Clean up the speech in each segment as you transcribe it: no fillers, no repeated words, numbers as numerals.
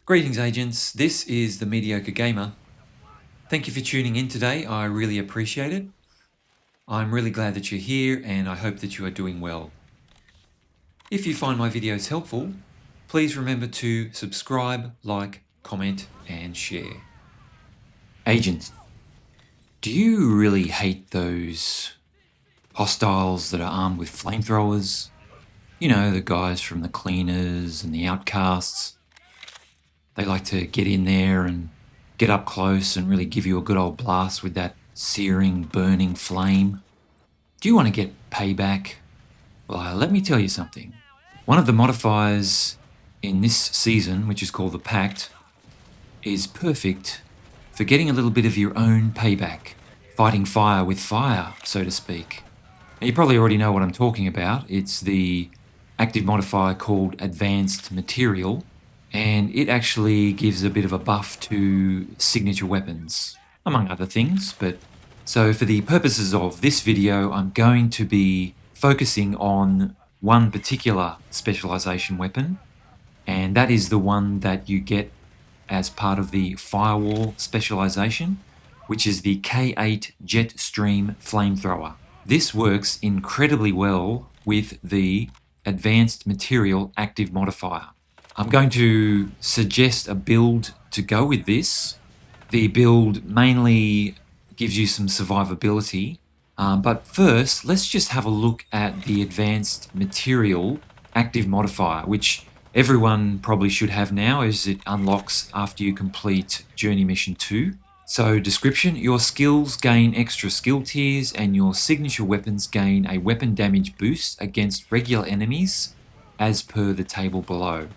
Greetings, agents. This is the Mediocre Gamer. Thank you for tuning in today. I really appreciate it. I'm really glad that you're here and I hope that you are doing well. If you find my videos helpful, please remember to subscribe, like, comment, and share. Agents, do you really hate those hostiles that are armed with flamethrowers? You know, the guys from the Cleaners and the Outcasts. They like to get in there and get up close and really give you a good old blast with that searing, burning flame. Do you want to get payback? Well, let me tell you something. One of the modifiers in this season, which is called the Pact, is perfect for getting a little bit of your own payback, fighting fire with fire, so to speak. Now, you probably already know what I'm talking about. It's the active modifier called Advanced Material, and it actually gives a bit of a buff to signature weapons, among other things. So for the purposes of this video, I'm going to be focusing on one particular specialization weapon, and that is the one that you get as part of the Firewall specialization, which is the K8 Jetstream Flamethrower. This works incredibly well with the Advanced Material active modifier. I'm going to suggest a build to go with this. The build mainly gives you some survivability, but first let's just have a look at the Advanced Material active modifier, which everyone probably should have now as it unlocks after you complete Journey Mission 2. So description, your skills gain extra skill tiers and your signature weapons gain a weapon damage boost against regular enemies as per the table below.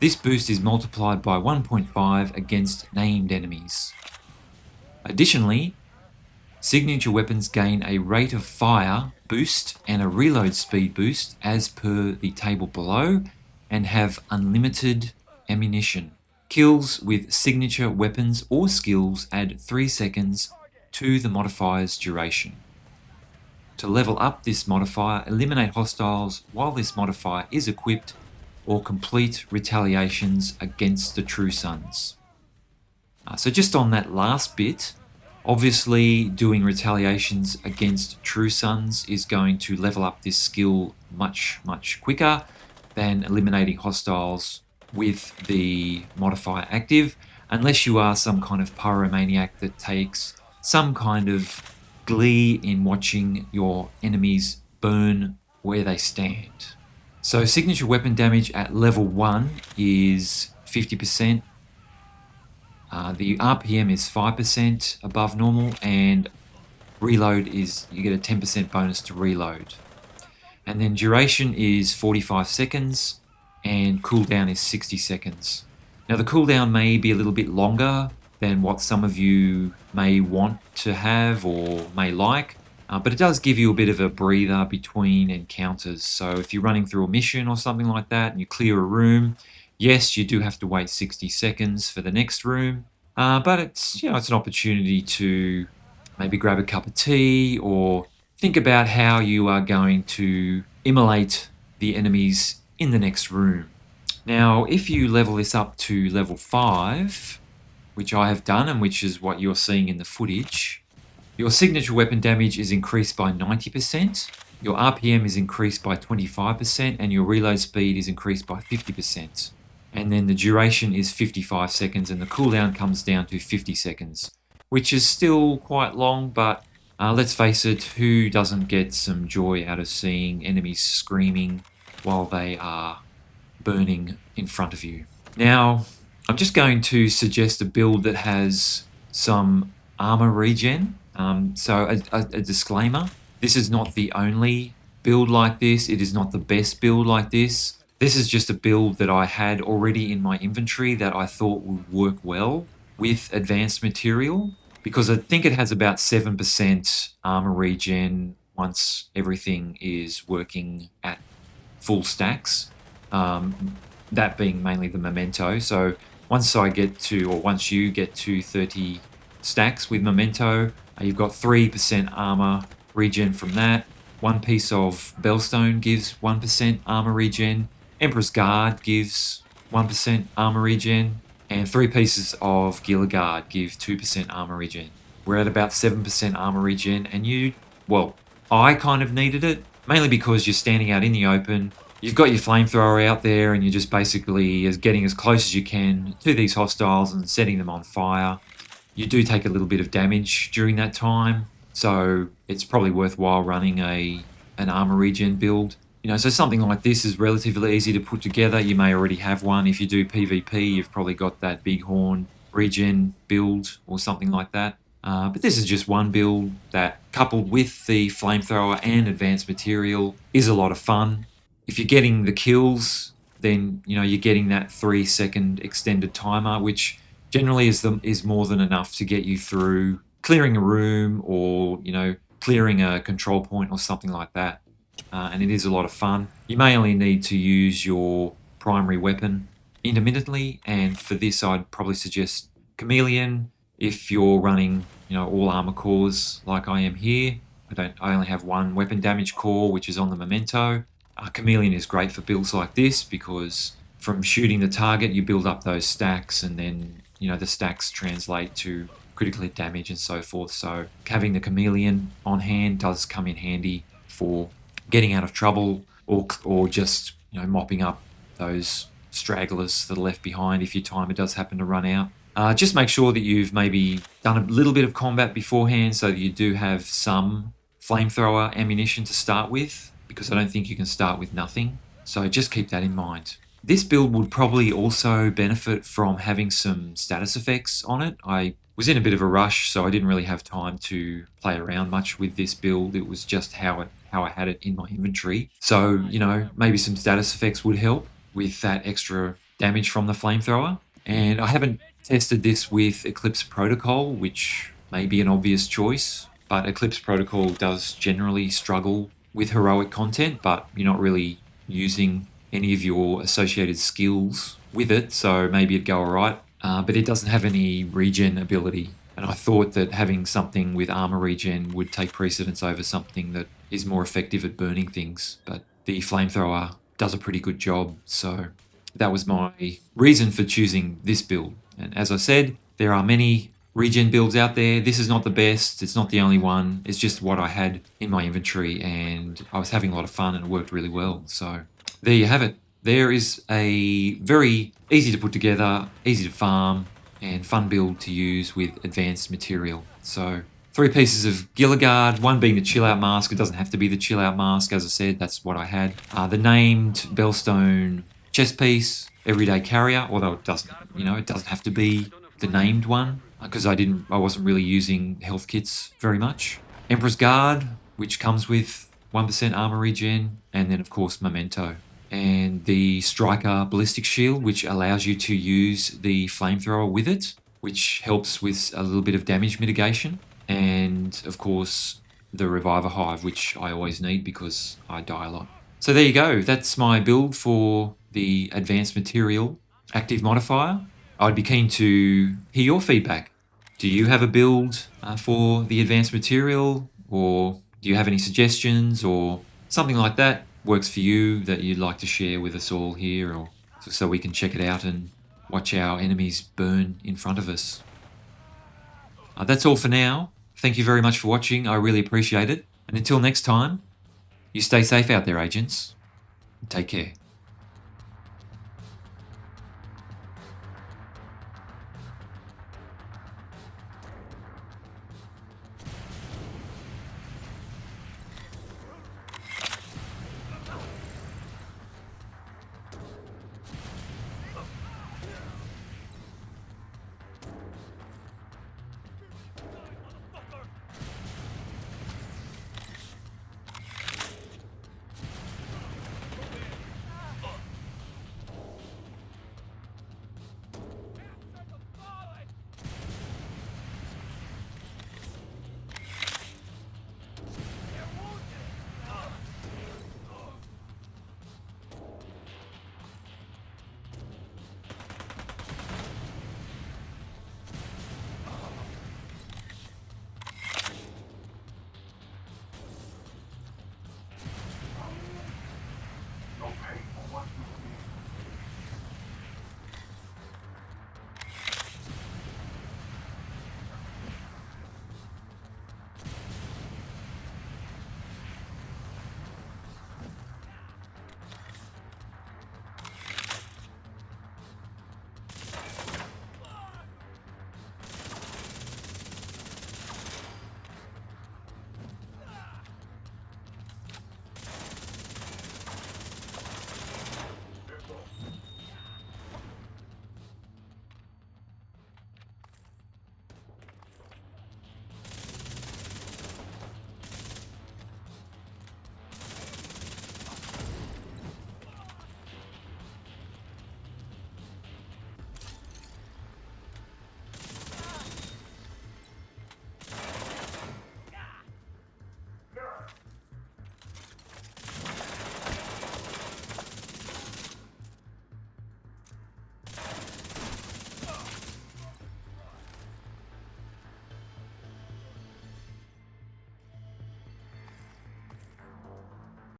This boost is multiplied by 1.5 against named enemies. Additionally, signature weapons gain a rate of fire boost and a reload speed boost as per the table below and have unlimited ammunition. Kills with signature weapons or skills add 3 seconds to the modifier's duration. To level up this modifier, eliminate hostiles while this modifier is equipped or complete retaliations against the True Sons. So just on that last bit, obviously doing retaliations against True Sons is going to level up this skill much quicker than eliminating hostiles with the modifier active, unless you are some kind of pyromaniac that takes some kind of glee in watching your enemies burn where they stand. So signature weapon damage at level 1 is 50%. The RPM is 5% above normal, and reload is, you get a 10% bonus to reload. And then duration is 45 seconds and cooldown is 60 seconds. Now the cooldown may be a little bit longer than what some of you may want to have or may like, but it does give you a bit of a breather between encounters. So if you're running through a mission or something like that and you clear a room, yes, you do have to wait 60 seconds for the next room, but it's an opportunity to maybe grab a cup of tea or think about how you are going to immolate the enemies in the next room. Now, if you level this up to level 5, which I have done and which is what you're seeing in the footage, your signature weapon damage is increased by 90%, your RPM is increased by 25%, and your reload speed is increased by 50%. And then the duration is 55 seconds and the cooldown comes down to 50 seconds, which is still quite long, but let's face it, who doesn't get some joy out of seeing enemies screaming while they are burning in front of you? Now, I'm just going to suggest a build that has some armor regen. So a disclaimer, this is not the only build like this. It is not the best build like this. This is just a build that I had already in my inventory that I thought would work well with advanced material, because I think it has about 7% armor regen once everything is working at full stacks. That being mainly the memento. So once you get to 30 stacks with memento, you've got 3% armor regen from that. One piece of Bellstone gives 1% armor regen. Emperor's Guard gives 1% armor regen. And 3 pieces of Gear Guard give 2% armor regen. We're at about 7% armor regen, and I kind of needed it, mainly because you're standing out in the open. You've got your flamethrower out there, and you're just basically getting as close as you can to these hostiles and setting them on fire. You do take a little bit of damage during that time, so it's probably worthwhile running an armor regen build. So something like this is relatively easy to put together. You may already have one. If you do PvP, you've probably got that Bighorn regen build or something like that. But this is just one build that, coupled with the flamethrower and advanced material, is a lot of fun. If you're getting the kills, then you're getting that 3-second extended timer, which generally is more than enough to get you through clearing a room or clearing a control point or something like that. And it is a lot of fun. You may only need to use your primary weapon intermittently, and for this I'd probably suggest Chameleon if you're running all armor cores like I am here. I only have one weapon damage core, which is on the Memento. Chameleon is great for builds like this because from shooting the target you build up those stacks, and then the stacks translate to critical hit damage and so forth. So having the Chameleon on hand does come in handy for getting out of trouble or just mopping up those stragglers that are left behind if your timer does happen to run out. Just make sure that you've maybe done a little bit of combat beforehand so that you do have some flamethrower ammunition to start with, because I don't think you can start with nothing. So just keep that in mind. This build would probably also benefit from having some status effects on it. I was in a bit of a rush, so I didn't really have time to play around much with this build. It was just how I had it in my inventory. So, maybe some status effects would help with that extra damage from the flamethrower. And I haven't tested this with Eclipse Protocol, which may be an obvious choice, but Eclipse Protocol does generally struggle with heroic content, but you're not really using any of your associated skills with it, so maybe it'd go alright. But it doesn't have any regen ability, and I thought that having something with armor regen would take precedence over something that is more effective at burning things, but the flamethrower does a pretty good job, so that was my reason for choosing this build. And as I said, there are many regen builds out there. This is not the best, it's not the only one, it's just what I had in my inventory, and I was having a lot of fun and it worked really well. So there you have it. There is a very easy to put together, easy to farm, and fun build to use with advanced material. So 3 pieces of Gear Guard, one being the Chill Out Mask. It doesn't have to be the Chill Out Mask, as I said, that's what I had. The named Bellstone chest piece, Everyday Carrier, although it doesn't have to be the named one, because I wasn't really using health kits very much. Emperor's Guard, which comes with 1% armor regen, and then of course Memento. And the Striker Ballistic Shield, which allows you to use the flamethrower with it, which helps with a little bit of damage mitigation. And of course the Reviver Hive, which I always need because I die a lot. So there you go, that's my build for the Advanced Material Active Modifier. I'd be keen to hear your feedback. Do you have a build for the Advanced Material, or do you have any suggestions or something like that works for you that you'd like to share with us all here, or so we can check it out and watch our enemies burn in front of us? That's all for now. Thank you very much for watching. I really appreciate it. And until next time, you stay safe out there, agents. Take care.